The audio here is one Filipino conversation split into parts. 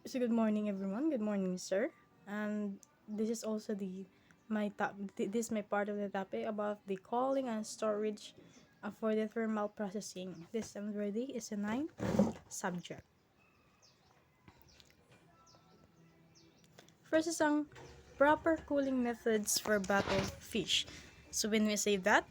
So good morning, everyone. Good morning, sir. And this is also this is my part of the topic about the cooling and storage for the thermal processing. This already is a 9 subject. First is ang proper cooling methods for bottled fish. So when we say that,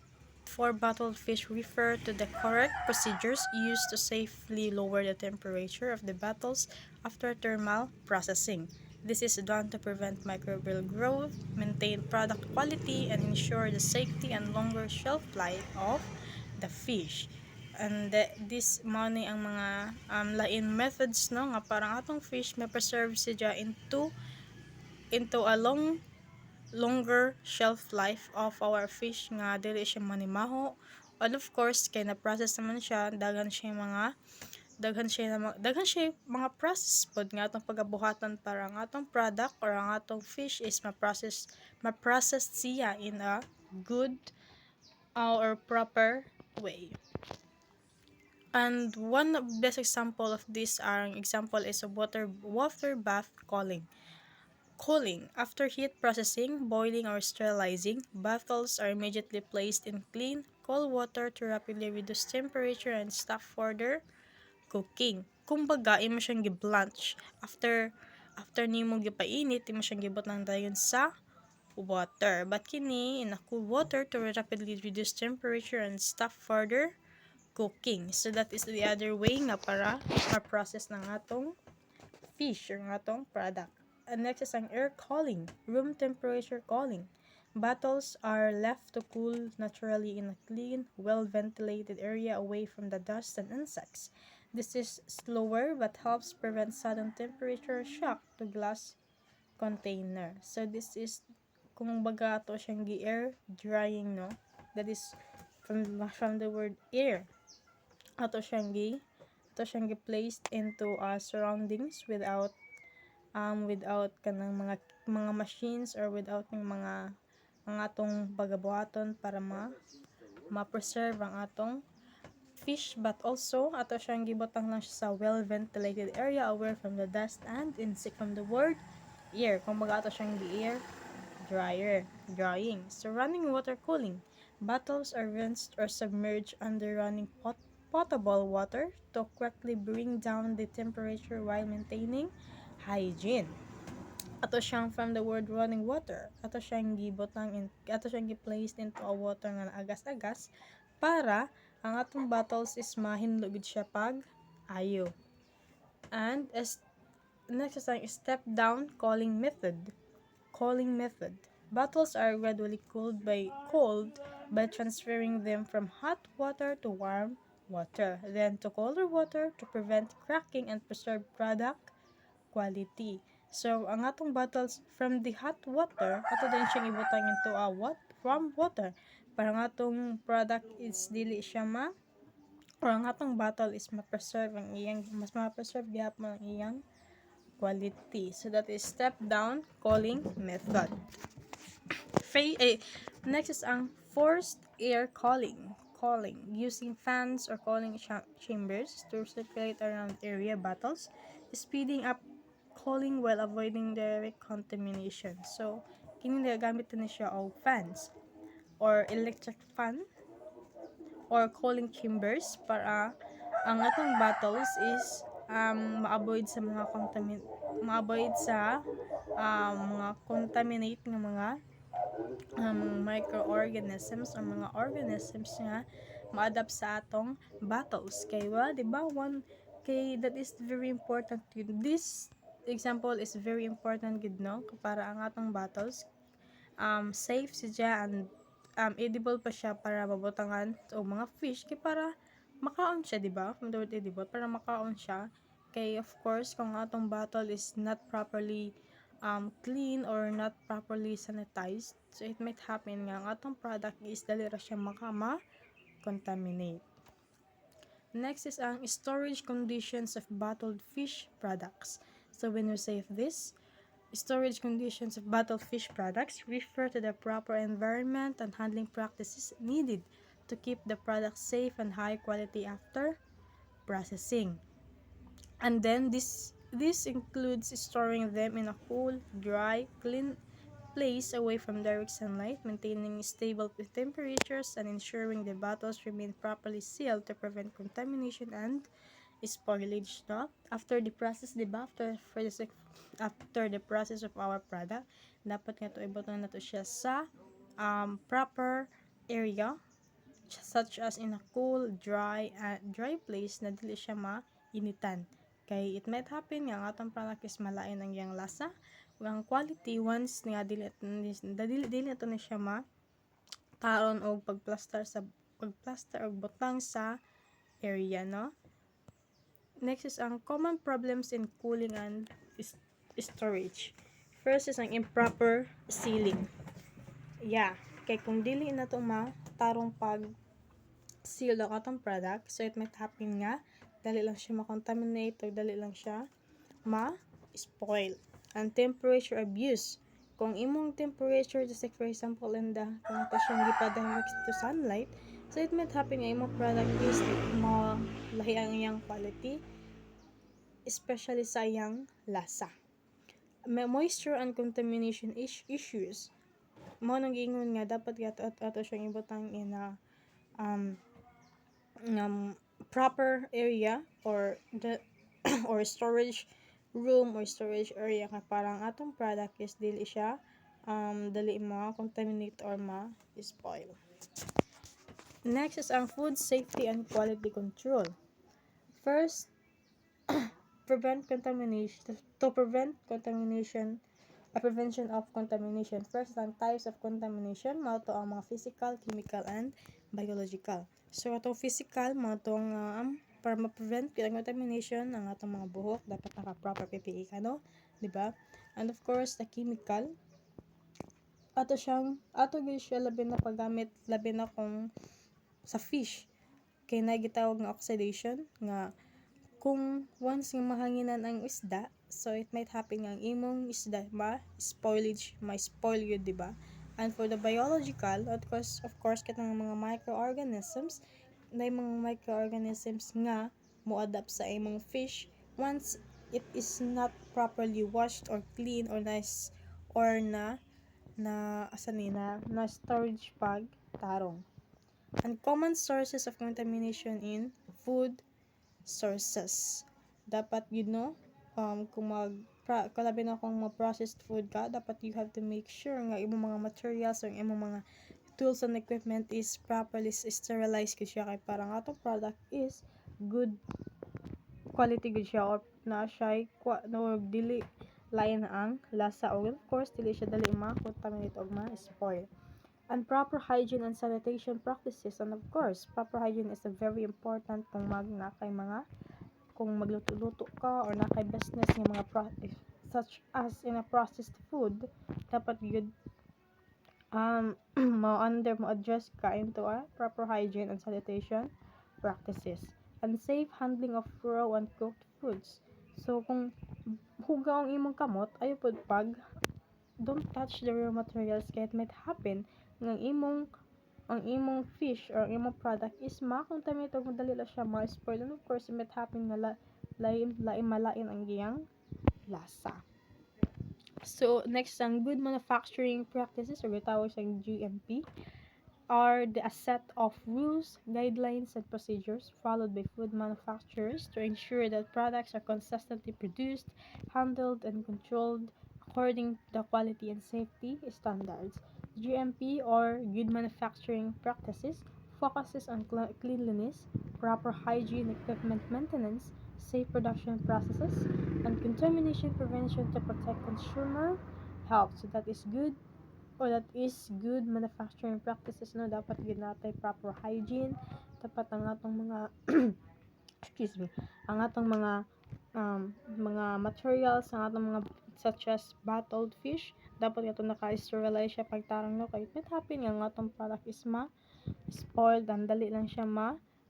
for bottled fish refer to the correct procedures used to safely lower the temperature of the bottles after thermal processing. This is done to prevent microbial growth, maintain product quality, and ensure the safety and longer shelf life of the fish. And this money ang mga lain methods no nga parang atong fish may preserve siya into a longer shelf life of our fish nga dili siya manimaho. And of course kay na process naman siya, daghan siya mga process pod nga atong pagabuhatan para ang atong product or ang atong fish is ma-process siya in a good or proper way. And one best example of this example is a water bath cooling. After heat processing, boiling, or sterilizing, bottles are immediately placed in clean, cold water to rapidly reduce temperature and stop further cooking. Kumbaga, imo siyang gi-blanch. After nimo gipainit, imo siyang gibutang dayon sa water. But kini in a cool water to rapidly reduce temperature and stop further cooking. So that is the other way nga para ma-process ng atong fish or ng atong product. And next is ang air cooling, room temperature cooling. Bottles are left to cool naturally in a clean, well-ventilated area away from the dust and insects. This is slower but helps prevent sudden temperature shock to glass container. So this is kung baga to siyang air drying no. That is from the word air. Ato siyang placed into surroundings without kanang mga machines or without ng mga ang atong bagabuhaton para ma-preserve ang atong fish, but also ato siyang gibutang lang siya sa well ventilated area away from the dust and insect from the word air. Kung baga ato siyang air drying. So running water cooling. Bottles are rinsed or submerged under running potable water to quickly bring down the temperature while maintaining hygiene. Ato siyang from the word running water. Ato siyang gi-placed into a water nga agas-agas para ang atong bottles is mahinlugid siya pag ayo. And next is ang step down cooling method. Bottles are gradually cooled by transferring them from hot water to warm water, then to colder water to prevent cracking and preserve product quality. So, ang atong bottles from the hot water, ato din siyang ibutang into a warm water. Para ang atong product is dili siya or ang atong bottle is mas ma-preserve gyapon ang iyang quality. So, that is step down cooling method. Next is ang forced air cooling using fans or cooling chambers to circulate around area bottles, speeding up cooling while avoiding direct contamination. So kini nagagamit na siya og fans or electric fan or cooling chambers para ang atong bottles is ma-avoid sa mga contaminate nga mga microorganisms o mga organisms nga ma-adapt sa atong bottles. Kaya di ba that is very important. This example is very important gid no para ang atong bottles safe siya and edible pa siya para mabutangan o mga fish kay para makaon siya, di ba? From the word edible, para makaon siya. Kay of course kung atong bottle is not properly clean or not properly sanitized, so it might happen nga ang atong product is dali ra siya contaminate. Next is ang storage conditions of bottled fish products. So when we say this, storage conditions of bottled fish products refer to the proper environment and handling practices needed to keep the product safe and high quality after processing. And then this This includes storing them in a cool, dry, clean place away from direct sunlight, maintaining stable temperatures, and ensuring the bottles remain properly sealed to prevent contamination and spoilage. No? After the process, diba? After the process of our product, dapat nga to iboton na to siya sa proper area, such as in a cool, dry place na dili siya mainitan. Kay it might happen nga ang atong product is malain ang iyang lasa ug ang quality once nga dili to na siya taron og pagplaster og butang sa area, no? Next is ang common problems in cooling and storage. First is ang improper sealing. Yeah, kay kung dili na to tarong pag seal ang atong product, so it might happen nga dali lang siya ma-contaminate o dali lang siya ma-spoil. And temperature abuse. Kung imong temperature, just like for example in the kung ito siyang gipa-direct to sunlight, so it might happen nga imong product is lahi ang iyang quality, especially sa iyang lasa. May moisture and contamination issues. Mo nang giingon nga dapat ato siyang ibutang in a proper area or the or storage room or storage area ka parang atong product is dili siya dali ma-contaminate or ma-spoil. Next is ang food safety and quality control. First, prevention of contamination. First, ang types of contamination, mao to ang mga physical, chemical, and biological. So, atong physical, mao tong para ma-prevent ang contamination ang atong mga buhok, dapat naka-proper PPE ka, no? Diba? And of course, the chemical, ato gyud siya labi na paggamit, labi na kung sa fish, kay nagitawag nga oxidation, nga kung once nga mahanginan ang isda, so it might happen nga ang imong isda ma-spoil yun, diba? And for the biological, of course katong mga microorganisms, na mga microorganisms nga mo-adapt sa imong fish once it is not properly washed or clean or nice or na storage bag tarong. And common sources of contamination in food sources. Dapat kung kalabi na kung processed food ka, dapat you have to make sure nga imong mga materials or imong mga tools and equipment is properly sterilized gud siya, kay parang atong product is good quality gud siya or na siya dili lain ang lasa o of course dili siya dali ma-contaminate o ma-spoil. And proper hygiene and sanitation practices, and of course proper hygiene is a very important kung kung magluto-luto ka or nakay business ng mga such as in a processed food, dapat yun mo-address ka into a proper hygiene and sanitation practices and safe handling of raw and cooked foods. So kung hugaw ang imong kamot, ayo pod don't touch the raw materials, kaya it might happen nga ang imong fish or imong product is ma-contaminate o madali lang siya ma-spoil, and of course it might happen nga malain ang giyang lasa. So next, ang good manufacturing practices or gitawag sa GMP are a set of rules, guidelines, and procedures followed by food manufacturers to ensure that products are consistently produced, handled, and controlled according to the quality and safety standards. GMP or good manufacturing practices focuses on cleanliness, proper hygiene, equipment maintenance, safe production processes, and contamination prevention to protect consumer health. So that is good manufacturing practices, no? Dapat gid natay proper hygiene, dapat ang atong mga ang atong mga materials, ang atong mga such as bottled fish, dapat ito naka-sterilize siya pagtarong, no? Kay it happen nga ang atong product is spoiled and dali lang siya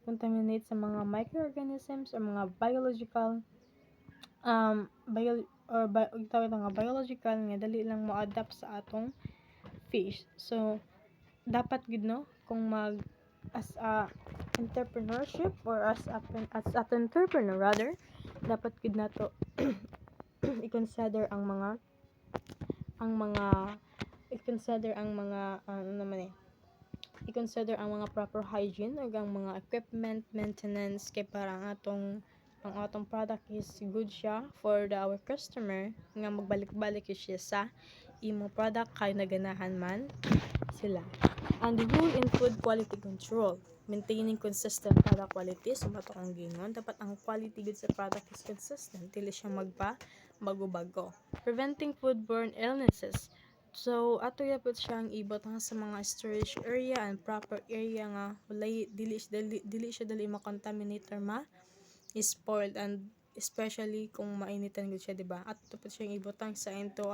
contaminate sa mga microorganisms or mga biological biological nga dali lang mo-adapt sa atong fish. So dapat gud, no, kung as a entrepreneurship or as an entrepreneur rather, dapat gud nato i-consider ang mga i-consider ang mga ano naman i-consider ang mga proper hygiene ug ang mga equipment maintenance kay para ang atong product is good siya for our customer nga magbalik-balik siya sa imong product kay naganahan man sila. And the rule in food quality control, maintaining consistent product quality. So mato ang gingon, dapat ang quality good sa product is consistent, dili siya bago-bago. Preventing foodborne illnesses. So ato yapot siyang ibot sa mga storage area and proper area nga walay dili siya dali ma-contaminate or spoiled, and especially kung mainitan gud siya, diba? At dapat siyang ibutang sa into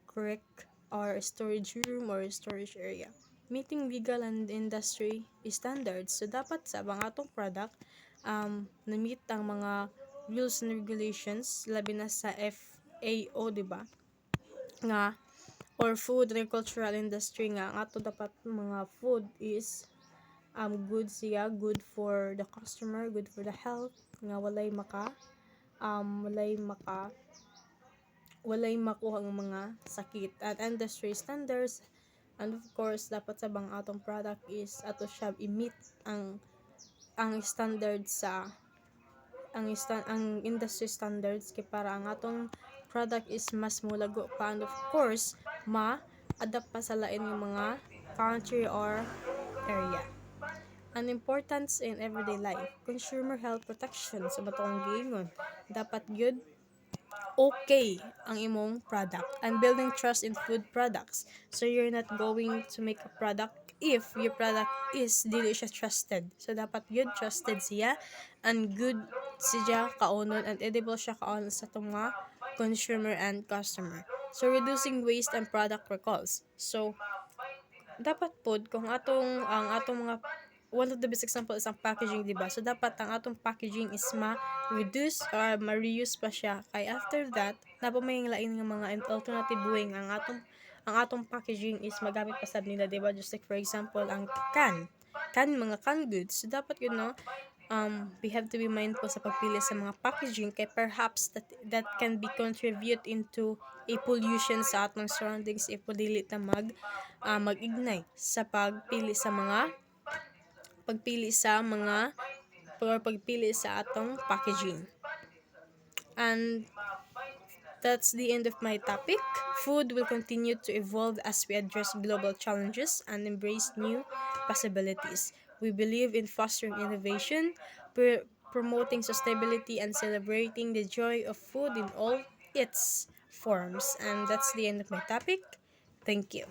correct or storage room or storage area. Meeting legal and industry standards. So dapat sa atong product na-meet ang mga rules and regulations labi na sa FAO, diba? Nga or food and agricultural industry nga ato dapat mga food is good siya, good for the customer, good for the health, nga walay makuha ang mga sakit. At industry standards, and of course dapat sa atong product is ato siya i-meet ang standard sa ang industry standards kay para ang atong product is mas mulago pa, and of course ma-adapt pa sa lain ng mga country or area. An importance in everyday life, consumer health protection. Sa batong gingon, dapat gyud okay ang imong product, and building trust in food products. So you're not going to make a product if your product is dili siya trusted. So dapat yun trusted siya and good siya kaunon and edible siya kaunon sa mga consumer and customer. So reducing waste and product recalls. So dapat pod kung ang atong mga one of the best example is ang packaging, diba? So dapat ang atong packaging is ma-reduce or ma-reuse pa siya, kay after that napa may lain nga mga alternative way ang atong packaging is magamit pa sad nila, diba? Just like for example ang mga canned goods. So dapat we have to be mindful sa pagpili sa mga packaging, kay perhaps that can be contribute into a pollution sa atong surroundings if dili ta mag-ignite sa pagpili sa atong packaging. And that's the end of my topic. Food will continue to evolve as we address global challenges and embrace new possibilities. We believe in fostering innovation, promoting sustainability, and celebrating the joy of food in all its forms. And that's the end of my topic. Thank you.